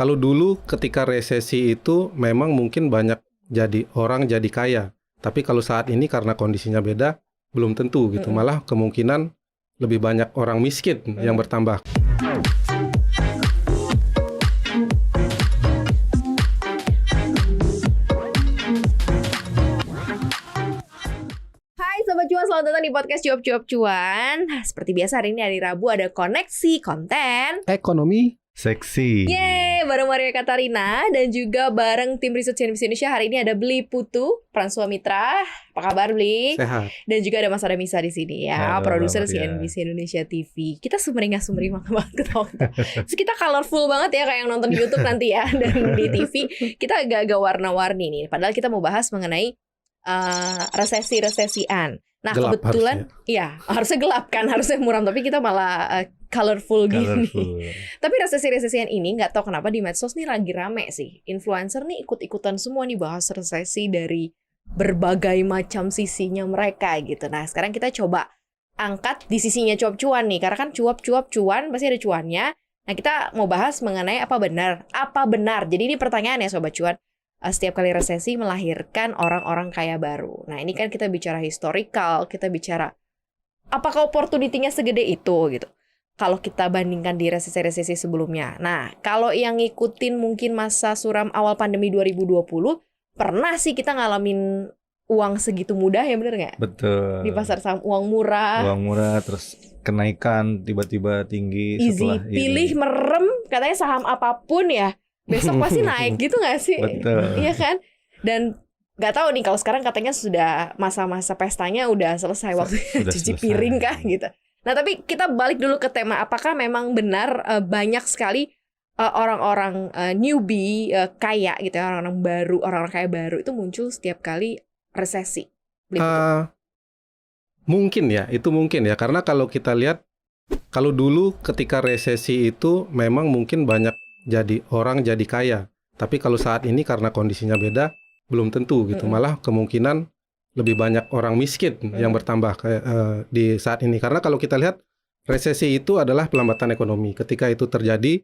Kalau dulu ketika resesi itu memang mungkin banyak orang jadi kaya. Tapi kalau saat ini karena kondisinya beda, belum tentu gitu. Malah kemungkinan lebih banyak orang miskin yang bertambah. Hai Sobat Cuan, selamat datang di podcast Cuap-Cuap Cuan. Seperti biasa hari ini hari Rabu ada koneksi konten Ekonomi seksi. Yeay, bareng Maria Katarina dan juga bareng tim riset CNBC Indonesia. Hari ini ada Bli Putu, Pransua Mitra. Apa kabar Bli? sehat. Dan juga ada Mas Adam Misa di sini ya, Halo, produser Mbak Maria. CNBC Indonesia TV. Kita sumringah-sumringah banget ketawa. Terus kita colorful banget ya kayak yang nonton di YouTube nanti ya. Dan di TV kita agak-agak warna-warni nih. Padahal kita mau bahas mengenai resesi-resesian. Nah Gelap kebetulan harusnya gelap kan, harusnya muram, tapi kita malah colorful gini. Tapi resesi-resesian ini nggak tahu kenapa di medsos nih lagi rame sih. Influencer nih ikut-ikutan semua nih bahas resesi dari berbagai macam sisinya mereka gitu. Nah sekarang kita coba angkat di sisinya cuap cuan nih, karena kan cuap-cuap cuan pasti ada cuannya. Nah kita mau bahas mengenai apa benar. Jadi ini pertanyaan ya Sobat Cuan. Setiap kali resesi melahirkan orang-orang kaya baru. Nah ini kan kita bicara historical, kita bicara apakah opportunity-nya segede itu gitu. Kalau kita bandingkan di resesi-resesi sebelumnya. Nah kalau yang ngikutin mungkin masa suram awal pandemi 2020, pernah sih kita ngalamin uang segitu mudah ya, bener nggak? Betul. Di pasar saham uang murah. Uang murah terus kenaikan tiba-tiba tinggi Easy, setelah pilih ini. merem katanya saham apapun ya besok pasti naik gitu nggak sih? Betul. Iya kan? Dan nggak tahu nih kalau sekarang katanya sudah masa-masa pestanya udah selesai, waktunya Sudah cuci selesai. piring kah gitu. Nah tapi kita balik dulu ke tema, apakah memang benar banyak sekali orang-orang newbie kaya gitu ya, orang-orang baru, orang-orang kaya baru itu muncul setiap kali resesi? Mungkin ya, itu mungkin ya. Karena kalau kita lihat, kalau dulu ketika resesi itu memang mungkin banyak orang jadi kaya. Tapi kalau saat ini karena kondisinya beda, belum tentu gitu. Malah kemungkinan lebih banyak orang miskin yang bertambah di saat ini. Karena kalau kita lihat, resesi itu adalah pelambatan ekonomi. Ketika itu terjadi,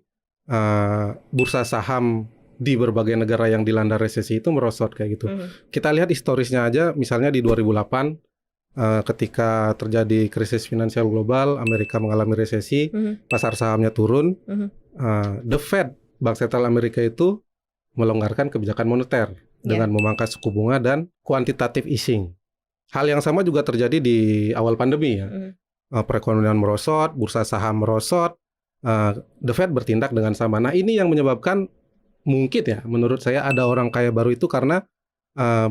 bursa saham di berbagai negara yang dilanda resesi itu merosot kayak gitu. Kita lihat historisnya aja, misalnya di 2008, ketika terjadi krisis finansial global, Amerika mengalami resesi, pasar sahamnya turun. The Fed, Bank Sentral Amerika itu melonggarkan kebijakan moneter dengan memangkas suku bunga dan quantitative easing. Hal yang sama juga terjadi di awal pandemi ya. Perekonomian merosot, bursa saham merosot, The Fed bertindak dengan sama. Nah ini yang menyebabkan mungkin ya menurut saya ada orang kaya baru itu karena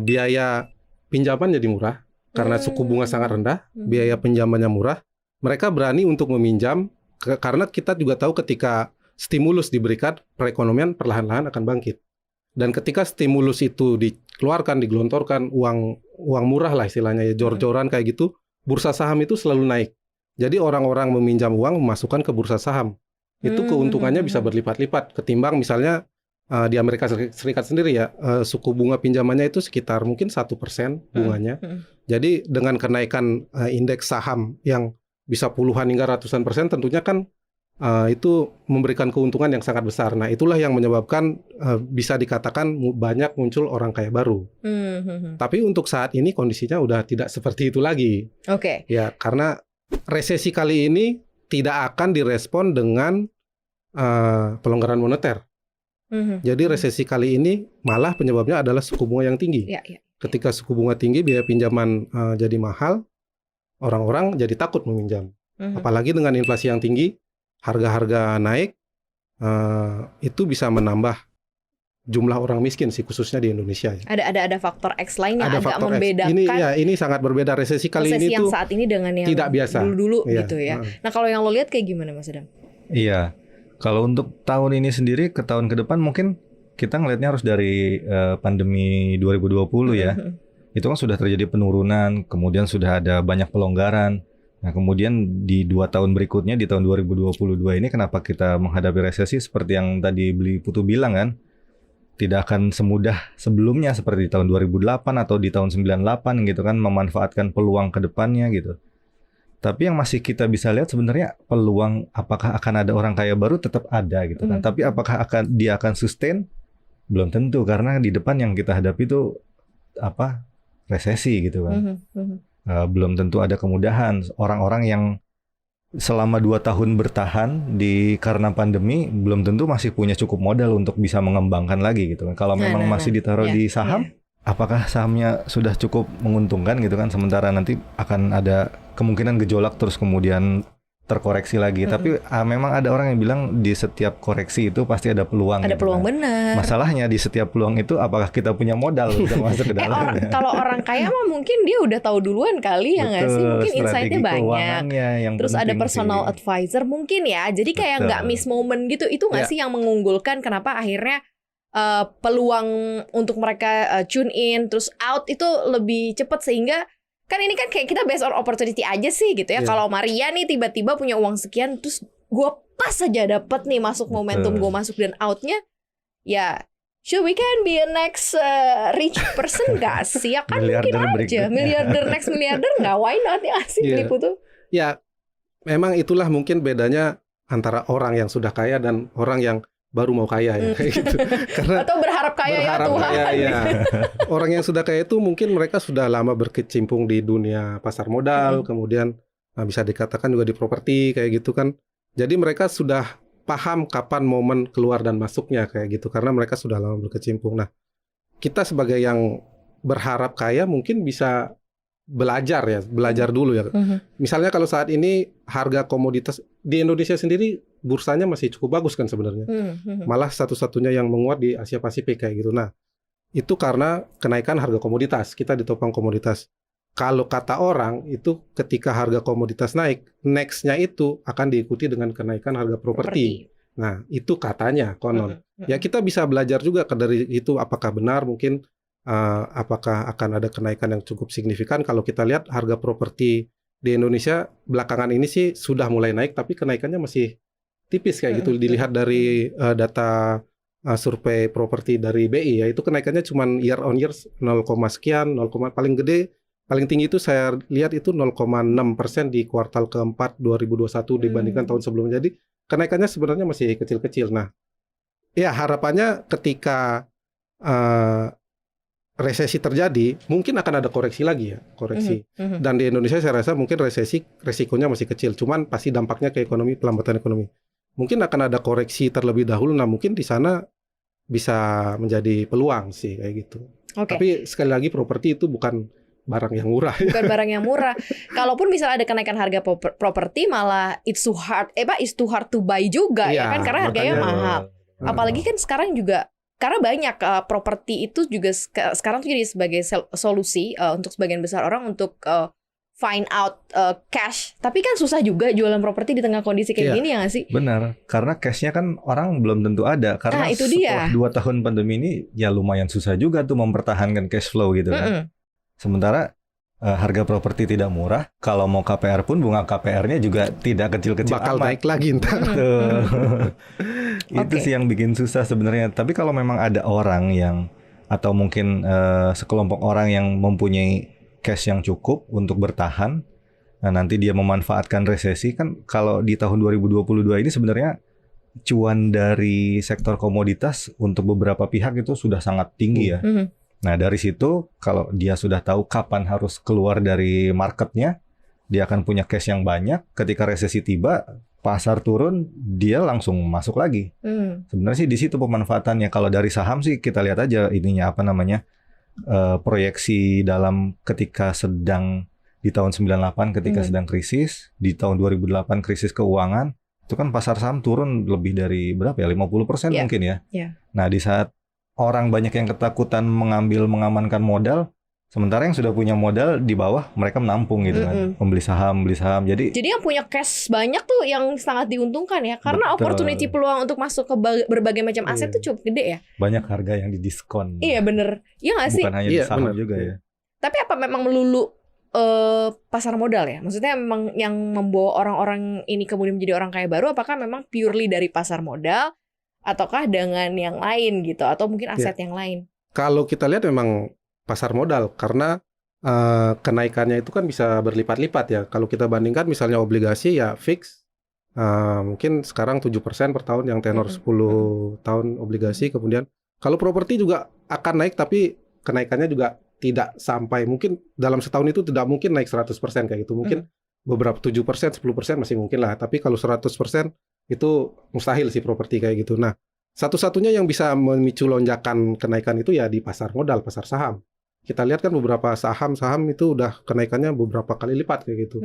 biaya pinjaman jadi murah. Karena suku bunga sangat rendah, biaya pinjamannya murah. Mereka berani untuk meminjam karena kita juga tahu ketika stimulus diberikan, perekonomian perlahan-lahan akan bangkit. Dan ketika stimulus itu dikeluarkan, digelontorkan, uang murah lah istilahnya ya, jor-joran kayak gitu, bursa saham itu selalu naik. Jadi orang-orang meminjam uang memasukkan ke bursa saham. Itu keuntungannya bisa berlipat-lipat ketimbang misalnya di Amerika Serikat sendiri ya, suku bunga pinjamannya itu sekitar mungkin 1% bunganya. Jadi dengan kenaikan indeks saham yang bisa puluhan hingga ratusan persen, tentunya kan itu memberikan keuntungan yang sangat besar. Nah itulah yang menyebabkan bisa dikatakan banyak muncul orang kaya baru. Tapi untuk saat ini kondisinya udah tidak seperti itu lagi. Oke. Ya karena resesi kali ini tidak akan direspon dengan pelonggaran moneter. Jadi resesi kali ini malah penyebabnya adalah suku bunga yang tinggi. Ketika suku bunga tinggi, biaya pinjaman jadi mahal, orang-orang jadi takut meminjam. Apalagi dengan inflasi yang tinggi, harga-harga naik, itu bisa menambah jumlah orang miskin sih, khususnya di Indonesia. Ada faktor X lain yang Ada agak faktor X. membedakan. Ini sangat berbeda resesi kali resesi ini yang tuh saat ini dengan yang tidak biasa. dulu-dulu Iya. gitu ya. Nah kalau yang lo lihat kayak gimana Mas Adam? Iya. Kalau untuk tahun ini sendiri ke tahun ke depan mungkin kita ngelihatnya harus dari pandemi 2020 ya. Itu kan sudah terjadi penurunan, kemudian sudah ada banyak pelonggaran. Nah, kemudian di 2 tahun berikutnya di tahun 2022 ini kenapa kita menghadapi resesi seperti yang tadi Bli Putu bilang kan? Tidak akan semudah sebelumnya seperti di tahun 2008 atau di tahun 98 gitu kan, memanfaatkan peluang ke depannya gitu. Tapi yang masih kita bisa lihat sebenarnya peluang apakah akan ada orang kaya baru tetap ada gitu kan. Tapi apakah dia akan sustain? Belum tentu, karena di depan yang kita hadapi itu resesi gitu kan. Belum tentu ada kemudahan. Orang-orang yang selama 2 tahun bertahan karena pandemi belum tentu masih punya cukup modal untuk bisa mengembangkan lagi gitu kan. Kalau memang masih ditaruh di saham, apakah sahamnya sudah cukup menguntungkan gitu kan, sementara nanti akan ada kemungkinan gejolak terus kemudian terkoreksi lagi. Tapi memang ada orang yang bilang di setiap koreksi itu pasti ada peluang. Ada gitu peluang kan. benar. Masalahnya di setiap peluang itu apakah kita punya modal untuk masuk ke dalamnya? Kalau orang kaya mah mungkin dia udah tahu duluan kali ya nggak sih? Mungkin insight-nya banyak. Terus ada personal advisor mungkin ya. Jadi kayak nggak miss moment gitu. Itu nggak sih yang mengunggulkan kenapa akhirnya peluang untuk mereka tune in terus out itu lebih cepat, sehingga kan ini kan kayak kita based on opportunity aja sih gitu ya. Kalau Maria nih tiba-tiba punya uang sekian terus gue pas aja dapet nih masuk momentum gue masuk dan outnya ya, should we can be a next rich person gak sih? Ya kan mungkin aja miliarder next miliarder nggak, why not ya sih Lipu tuh? Ya memang itulah mungkin bedanya antara orang yang sudah kaya dan orang yang baru mau kaya ya kayak gitu. Karena atau berharap kaya ya Tuhan. Orang yang sudah kaya itu mungkin mereka sudah lama berkecimpung di dunia pasar modal, kemudian bisa dikatakan juga di properti kayak gitu kan. Jadi mereka sudah paham kapan momen keluar dan masuknya kayak gitu, karena mereka sudah lama berkecimpung. Nah, kita sebagai yang berharap kaya mungkin bisa belajar dulu ya. Misalnya kalau saat ini harga komoditas di Indonesia sendiri bursanya masih cukup bagus kan sebenarnya. Malah satu-satunya yang menguat di Asia Pasifik kayak gitu. Nah, itu karena kenaikan harga komoditas. Kita ditopang komoditas. Kalau kata orang itu ketika harga komoditas naik, next-nya itu akan diikuti dengan kenaikan harga properti. Nah, itu katanya konon. Ya kita bisa belajar juga dari itu apakah benar, mungkin apakah akan ada kenaikan yang cukup signifikan. Kalau kita lihat harga properti di Indonesia belakangan ini sih sudah mulai naik, tapi kenaikannya masih tipis kayak gitu. Dilihat dari data survei properti dari BI ya, itu kenaikannya cuma year on year 0, sekian, 0, paling gede, paling tinggi itu saya lihat itu 0,6% di kuartal keempat 2021 dibandingkan tahun sebelumnya. Jadi kenaikannya sebenarnya masih kecil-kecil. Nah, ya harapannya ketika resesi terjadi, mungkin akan ada koreksi lagi ya, koreksi. Dan di Indonesia saya rasa mungkin resikonya masih kecil, cuman pasti dampaknya ke ekonomi, pelambatan ekonomi. Mungkin akan ada koreksi terlebih dahulu, nah mungkin di sana bisa menjadi peluang sih kayak gitu. Tapi sekali lagi properti itu bukan barang yang murah. Bukan barang yang murah. Kalaupun misalnya ada kenaikan harga properti, malah it's too hard to buy juga ya kan, karena harganya mahal. Apalagi kan sekarang juga karena banyak properti itu juga sekarang tuh jadi sebagai solusi untuk sebagian besar orang untuk find out cash. Tapi kan susah juga jualan properti di tengah kondisi kayak gini ya nggak sih? Benar, karena cashnya kan orang belum tentu ada. Karena itu setelah dia. 2 tahun pandemi ini ya lumayan susah juga tuh mempertahankan cash flow gitu kan. Sementara harga properti tidak murah. Kalau mau KPR pun bunga KPR-nya juga tidak kecil-kecil bakal amat. naik lagi ntar. Itu sih yang bikin susah sebenarnya. Tapi kalau memang ada orang yang atau mungkin sekelompok orang yang mempunyai cash yang cukup untuk bertahan, nah nanti dia memanfaatkan resesi kan. Kalau di tahun 2022 ini sebenarnya cuan dari sektor komoditas untuk beberapa pihak itu sudah sangat tinggi ya. Nah dari situ kalau dia sudah tahu kapan harus keluar dari marketnya, dia akan punya cash yang banyak. Ketika resesi tiba, pasar turun, dia langsung masuk lagi. Sebenarnya sih di situ pemanfaatannya. Kalau dari saham sih kita lihat aja ininya proyeksi dalam ketika sedang di tahun 98 ketika sedang krisis, di tahun 2008 krisis keuangan, itu kan pasar saham turun lebih dari berapa ya? 50% mungkin ya. Nah di saat orang banyak yang ketakutan mengamankan modal, sementara yang sudah punya modal di bawah mereka menampung gitu kan, membeli saham. Jadi yang punya cash banyak tuh yang sangat diuntungkan ya, karena opportunity peluang untuk masuk ke berbagai macam aset tuh cukup gede ya. Banyak harga yang didiskon. Iya bener, iya nggak sih? Bukan hanya di saham juga ya. Tapi apa memang melulu pasar modal ya? Maksudnya memang yang membawa orang-orang ini kemudian menjadi orang kaya baru, apakah memang purely dari pasar modal? Ataukah dengan yang lain gitu, atau mungkin aset yang lain? Kalau kita lihat memang pasar modal, karena kenaikannya itu kan bisa berlipat-lipat ya. Kalau kita bandingkan misalnya obligasi ya fix, mungkin sekarang 7% per tahun yang tenor 10 tahun obligasi. Kemudian kalau properti juga akan naik, tapi kenaikannya juga tidak sampai, mungkin dalam setahun itu tidak mungkin naik 100% kayak gitu. Mungkin beberapa 7%, 10% masih mungkin lah. Tapi kalau 100% itu mustahil sih properti kayak gitu. Nah, satu-satunya yang bisa memicu lonjakan kenaikan itu ya di pasar modal, pasar saham. Kita lihat kan beberapa saham-saham itu udah kenaikannya beberapa kali lipat kayak gitu.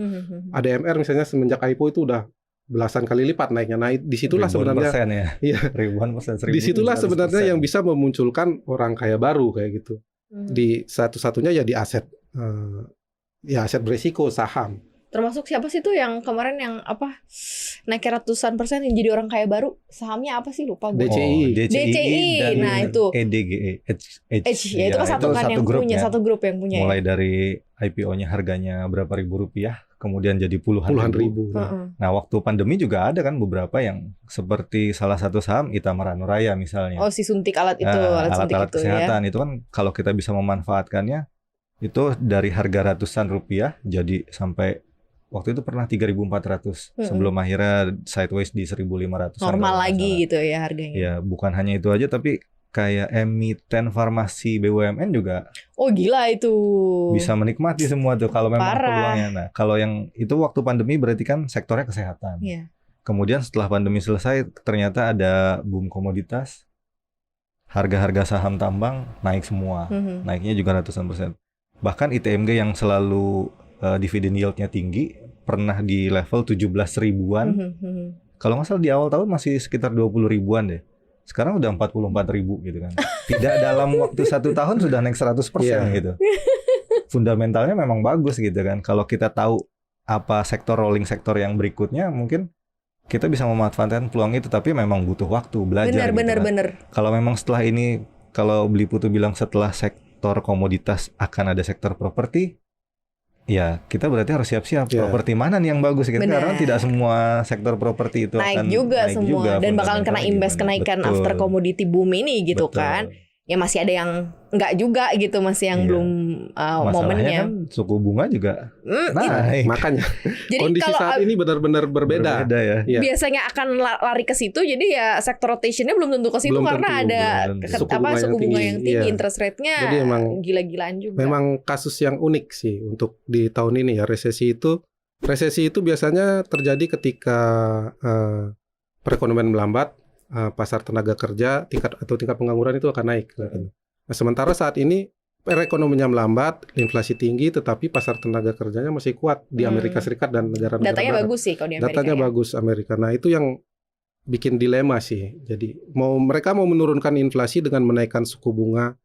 ADMR misalnya semenjak IPO itu udah belasan kali lipat naiknya. Nah, disitulah Ribuan sebenarnya persen ya. iya, Ribuan persen. disitulah 1.100%. sebenarnya yang bisa memunculkan orang kaya baru kayak gitu. Di satu-satunya ya di aset, ya aset berisiko saham. Termasuk siapa sih tuh yang kemarin yang apa naik ratusan persen yang jadi orang kaya baru, sahamnya apa sih, lupa gue. DCI. DCI, dan nah itu. EDGE. Ya itu kan satu kan yang punya, satu grup yang punya. Mulai dari IPO-nya harganya berapa ribu rupiah, kemudian jadi puluhan ribu. Nah, waktu pandemi juga ada kan beberapa yang seperti salah satu saham Itamara Nuraya misalnya. Oh, si suntik alat itu, alat-alat kesehatan itu kan kalau kita bisa memanfaatkannya itu dari harga ratusan rupiah jadi sampai waktu itu pernah 3.400 sebelum akhirnya sideways di 1.500. Normal lagi gitu ya harganya. Ya, bukan hanya itu aja tapi kayak emiten farmasi BUMN juga. Oh, gila itu. Bisa menikmati semua tuh kalau memang Parah. peluangnya. Nah, kalau yang itu waktu pandemi berarti kan sektornya kesehatan. Iya. Kemudian setelah pandemi selesai ternyata ada boom komoditas. Harga-harga saham tambang naik semua. Naiknya juga ratusan persen. Bahkan ITMG yang selalu dividen yield-nya tinggi pernah di level 17 ribuan. Kalau nggak salah di awal tahun masih sekitar 20 ribuan deh. Sekarang udah 44 ribu gitu kan. Tidak dalam waktu 1 tahun sudah naik 100% gitu. Fundamentalnya memang bagus gitu kan. Kalau kita tahu apa sektor rolling sektor yang berikutnya, mungkin kita bisa memanfaatkan peluang itu. Tapi memang butuh waktu belajar. Bener. Kalau memang setelah ini, kalau Beli Putu bilang setelah sektor komoditas akan ada sektor properti, ya kita berarti harus siap-siap properti mana nih yang bagus gitu. Karena tidak semua sektor properti itu naik akan juga naik semua juga, dan bakalan kena imbas kenaikan after commodity boom ini gitu. Betul. Kan. Ya masih ada yang enggak juga gitu, masih yang belum momennya. Kan suku bunga juga naik. Makanya Jadi kondisi kalau saat ini benar-benar berbeda. ya. Iya. biasanya akan lari ke situ, jadi ya sektor rotationnya belum tentu ke situ Belum karena tentu, ada suku bunga yang tinggi, Iya. interest rate-nya Jadi emang gila-gilaan juga. Memang kasus yang unik sih untuk di tahun ini ya. Resesi itu biasanya terjadi ketika perekonomian melambat, pasar tenaga kerja tingkat pengangguran itu akan naik. Nah, sementara saat ini perekonomiannya melambat, inflasi tinggi, tetapi pasar tenaga kerjanya masih kuat di Amerika Serikat dan negara-negara Datanya barat. bagus sih kalau di Amerika. Datanya bagus Amerika. Nah, itu yang bikin dilema sih. Jadi mereka mau menurunkan inflasi dengan menaikkan suku bunga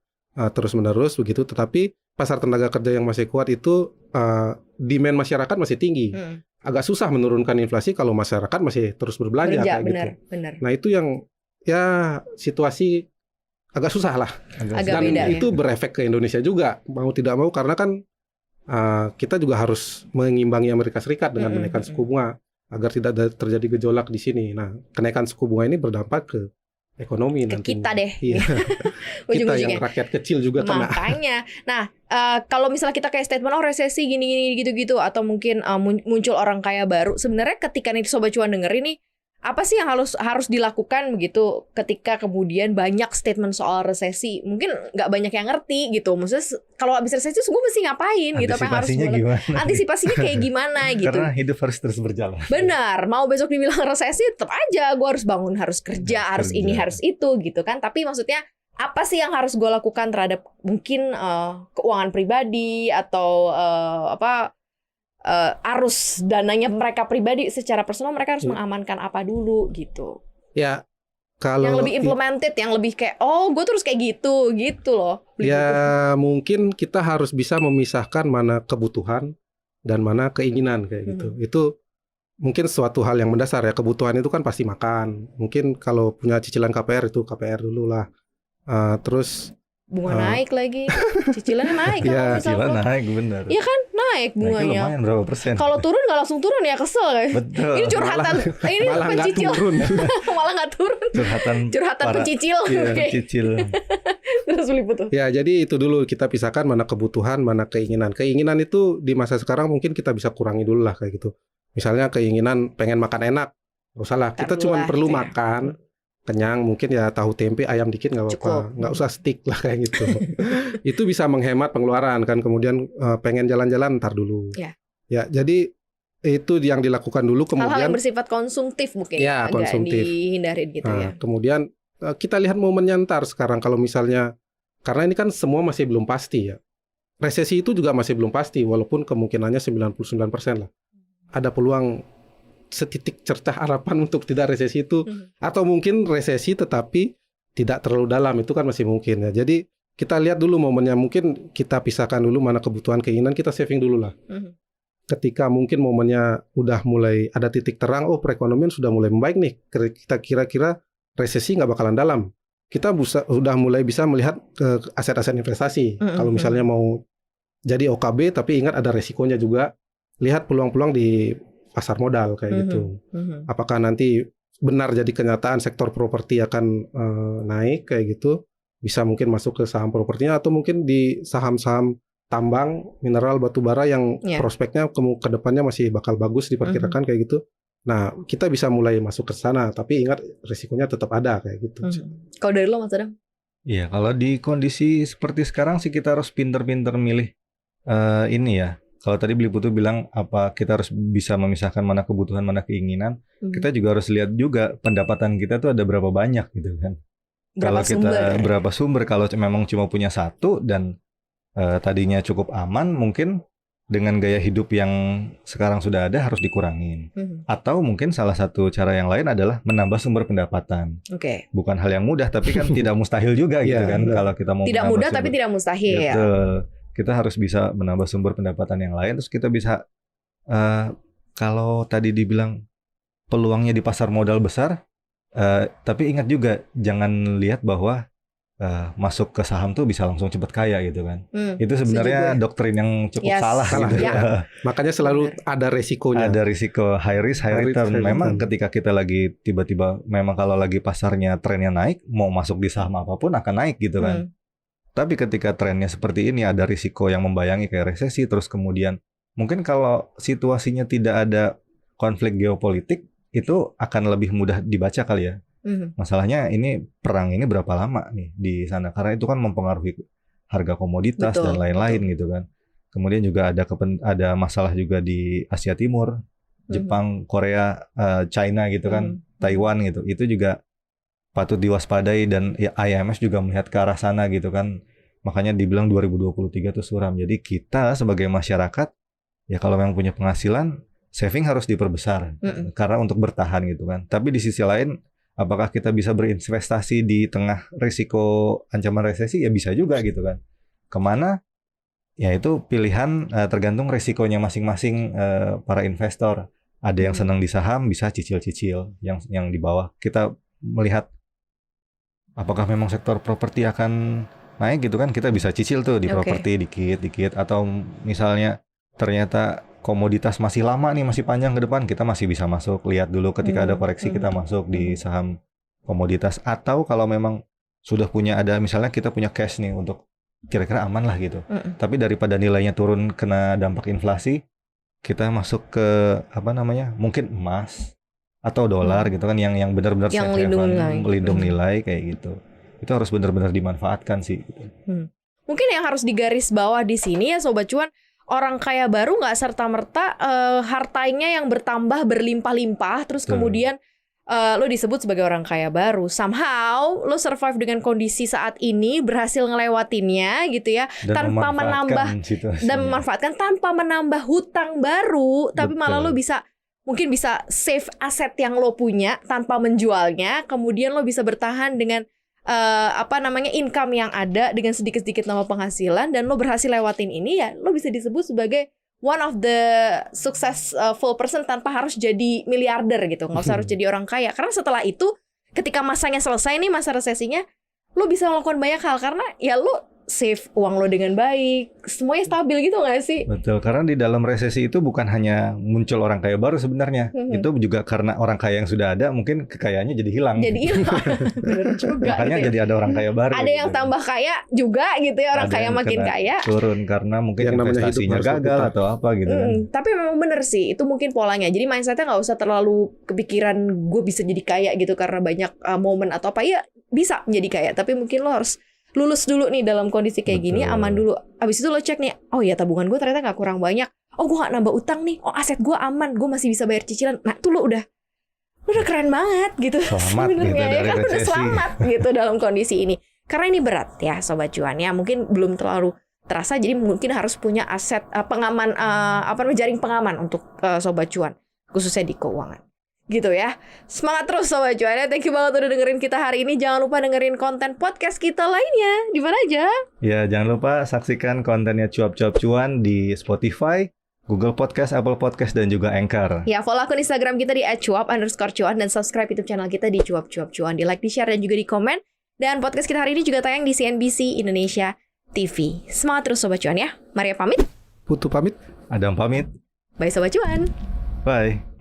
terus-menerus begitu, tetapi pasar tenaga kerja yang masih kuat itu demand masyarakat masih tinggi. Agak susah menurunkan inflasi kalau masyarakat masih terus berbelanja kayak gitu. Benar. Nah, itu yang ya situasi agak susah lah. Agak Dan beda, itu berefek ke Indonesia juga, mau tidak mau, karena kan kita juga harus mengimbangi Amerika Serikat dengan menaikkan suku bunga agar tidak terjadi gejolak di sini. Nah, kenaikan suku bunga ini berdampak ke ekonomi nanti. Kita deh. Iya. Kita yang rakyat kecil juga kena. Makanya. Nah, kalau misalnya kita kayak statement resesi gini-gini gitu-gitu, atau mungkin muncul orang kaya baru, sebenarnya ketika nih Sobat Cuan dengerin nih, apa sih yang harus dilakukan begitu ketika kemudian banyak statement soal resesi? Mungkin nggak banyak yang ngerti gitu. Maksudnya kalau habis resesi gue mesti ngapain gitu? Apa yang harus antisipasinya kayak gimana gitu? Karena hidup harus terus berjalan. Benar. Mau besok dibilang resesi, tetap aja gue harus bangun, harus kerja, harus ini, harus itu gitu kan. Tapi maksudnya apa sih yang harus gue lakukan terhadap mungkin keuangan pribadi atau arus dananya mereka pribadi secara personal, mereka harus mengamankan apa dulu gitu. Ya, kalau yang lebih implemented, yang lebih kayak gue terus kayak gitu loh. Ya mungkin kita harus bisa memisahkan mana kebutuhan dan mana keinginan kayak gitu. Itu mungkin suatu hal yang mendasar ya. Kebutuhan itu kan pasti makan. Mungkin kalau punya cicilan KPR itu KPR dulu lah. Terus bunga naik lagi, cicilannya naik. Ya, cicilan naik bener. Iya kan, naik bunganya. Lumayan berapa persen? Kalau turun nggak langsung turun ya, kesel kan? Betul. Ini curhatan, ini malah pencicil. Turun. Malah nggak turun. Curhatan pencicil. Iya, pencicil. terus Beliputu? Ya, jadi itu dulu kita pisahkan mana kebutuhan, mana keinginan. Keinginan itu di masa sekarang mungkin kita bisa kurangi dulu lah kayak gitu. Misalnya keinginan pengen makan enak, nggak usah lah. Kita cuma perlu gitu makan, kenyang, mungkin ya tahu tempe, ayam dikit nggak apa-apa. Nggak usah stick lah kayak gitu. Itu bisa menghemat pengeluaran kan. Kemudian pengen jalan-jalan ntar dulu. Ya, jadi itu yang dilakukan dulu. Kemudian hal-hal yang bersifat konsumtif mungkin ya, agak konsumtif. dihindarin gitu ya. Kemudian kita lihat momennya ntar sekarang kalau misalnya, karena ini kan semua masih belum pasti ya. Resesi itu juga masih belum pasti walaupun kemungkinannya 99% lah. Ada peluang setitik cercah harapan untuk tidak resesi itu, atau mungkin resesi tetapi tidak terlalu dalam, itu kan masih mungkin ya. Jadi kita lihat dulu momennya, mungkin kita pisahkan dulu mana kebutuhan keinginan, kita saving dulu lah. Ketika mungkin momennya udah mulai ada titik terang, oh perekonomian sudah mulai membaik nih, kita kira-kira resesi nggak bakalan dalam, kita udah mulai bisa melihat ke aset-aset investasi. Kalau misalnya mau jadi OKB tapi ingat ada resikonya juga, lihat peluang-peluang di pasar modal kayak gitu. Apakah nanti benar jadi kenyataan sektor properti akan naik kayak gitu, bisa mungkin masuk ke saham propertinya, atau mungkin di saham-saham tambang, mineral, batu bara yang prospeknya ke depannya masih bakal bagus diperkirakan kayak gitu. Nah, kita bisa mulai masuk ke sana, tapi ingat risikonya tetap ada kayak gitu. Kalau dari lo Mas Adam? Iya, kalau di kondisi seperti sekarang sih kita harus pinter-pinter milih ini ya. Kalau tadi Beliputu bilang apa kita harus bisa memisahkan mana kebutuhan, mana keinginan. Kita juga harus lihat juga pendapatan kita tuh ada berapa banyak gitu kan. Kalau kita berapa sumber, kalau memang cuma punya satu dan tadinya cukup aman, mungkin dengan gaya hidup yang sekarang sudah ada harus dikurangin. Atau mungkin salah satu cara yang lain adalah menambah sumber pendapatan. Bukan hal yang mudah, tapi kan tidak mustahil juga gitu kan. Kalau kita mau tidak mudah tapi tidak mustahil. Betul. Kita harus bisa menambah sumber pendapatan yang lain. Terus kita bisa kalau tadi dibilang peluangnya di pasar modal besar, tapi ingat juga jangan lihat bahwa masuk ke saham tuh bisa langsung cepat kaya gitu kan. Itu sebenarnya doktrin yang cukup salah gitu. Makanya selalu ada resikonya. Ada risiko high risk, high return. Memang ketika kita lagi tiba-tiba, memang kalau lagi pasarnya trennya naik, mau masuk di saham apapun akan naik gitu kan. Tapi ketika trennya seperti ini, ada risiko yang membayangi kayak resesi, terus kemudian mungkin kalau situasinya tidak ada konflik geopolitik, itu akan lebih mudah dibaca kali ya. Masalahnya ini perang ini berapa lama nih di sana, karena itu kan mempengaruhi harga komoditas dan lain-lain gitu kan. Kemudian juga ada masalah juga di Asia Timur, Jepang, Korea, China gitu kan, Taiwan gitu. Itu juga patut diwaspadai dan ya, IMF juga melihat ke arah sana gitu kan. Makanya dibilang 2023 itu suram. Jadi kita sebagai masyarakat ya kalau memang punya penghasilan, saving harus diperbesar karena untuk bertahan gitu kan. Tapi di sisi lain, apakah kita bisa berinvestasi di tengah risiko ancaman resesi? Ya bisa juga gitu kan. Kemana? Ya itu pilihan tergantung risikonya masing-masing para investor. Ada yang senang di saham, bisa cicil-cicil. Yang di bawah kita melihat apakah memang sektor properti akan naik gitu kan. Kita bisa cicil tuh di properti dikit-dikit. Atau misalnya ternyata komoditas masih lama nih, masih panjang ke depan, kita masih bisa masuk, lihat dulu ketika ada koreksi kita masuk di saham komoditas. Atau kalau memang sudah punya ada, misalnya kita punya cash nih untuk kira-kira aman lah gitu. Tapi daripada nilainya turun kena dampak inflasi, kita masuk ke mungkin emas atau dolar gitu kan, yang benar-benar yang melindung nilai kayak gitu. Itu harus benar-benar dimanfaatkan sih. Gitu. Mungkin yang harus digaris bawah di sini ya Sobat Cuan, orang kaya baru nggak serta-merta hartanya yang bertambah berlimpah-limpah, terus kemudian lo disebut sebagai orang kaya baru. Somehow lo survive dengan kondisi saat ini, berhasil ngelewatinnya gitu ya, dan tanpa memanfaatkan tanpa menambah hutang baru. Tapi malah lo mungkin bisa save aset yang lo punya tanpa menjualnya, kemudian lo bisa bertahan dengan income yang ada dengan sedikit-sedikit nama penghasilan, dan lo berhasil lewatin ini, ya lo bisa disebut sebagai one of the successful person tanpa harus jadi miliarder gitu, nggak usah harus jadi orang kaya. Karena setelah itu ketika masanya selesai nih, masa resesinya, lo bisa melakukan banyak hal karena ya lo save uang lo dengan baik, semuanya stabil gitu nggak sih? Betul, karena di dalam resesi itu bukan hanya muncul orang kaya baru sebenarnya. Itu juga karena orang kaya yang sudah ada mungkin kekayaannya jadi hilang. Jadi hilang. Bener juga. Makanya gitu ya. jadi ada orang kaya baru. Ada yang tambah kaya juga gitu ya, orang Ada kaya yang makin kena kaya. turun karena mungkin Yang namanya hidup investasinya harus gagal berputar. atau apa gitu kan. Tapi memang bener sih, itu mungkin polanya. Jadi mindsetnya nggak usah terlalu kepikiran gue bisa jadi kaya gitu karena banyak momen atau apa. Ya bisa menjadi kaya, tapi mungkin lo harus lulus dulu nih dalam kondisi kayak gini, Betul. aman dulu. Abis itu lo cek nih, oh ya tabungan gue ternyata nggak kurang banyak. Oh gue nggak nambah utang nih. Oh aset gue aman, gue masih bisa bayar cicilan. Nah tuh lo udah keren banget gitu. Selamat gitu Sebenarnya ya dari kan udah resesi. selamat gitu dalam kondisi ini. Karena ini berat ya Sobat Cuan ya. Mungkin belum terlalu terasa, jadi mungkin harus punya aset pengaman, jaring pengaman untuk Sobat Cuan, khususnya di keuangan. Gitu ya. Semangat terus Sobat Cuan ya. Thank you banget udah dengerin kita hari ini. Jangan lupa dengerin konten podcast kita lainnya. Di mana aja? Ya, jangan lupa saksikan kontennya Cuap-Cuap Cuan di Spotify, Google Podcast, Apple Podcast, dan juga Anchor. Ya, follow akun Instagram kita di @cuap_cuan dan subscribe YouTube channel kita di Cuap-Cuap Cuan. Di like, di share, dan juga di komen. Dan podcast kita hari ini juga tayang di CNBC Indonesia TV. Semangat terus Sobat Cuan ya. Maria pamit. Putu pamit. Adam pamit. Bye Sobat Cuan. Bye.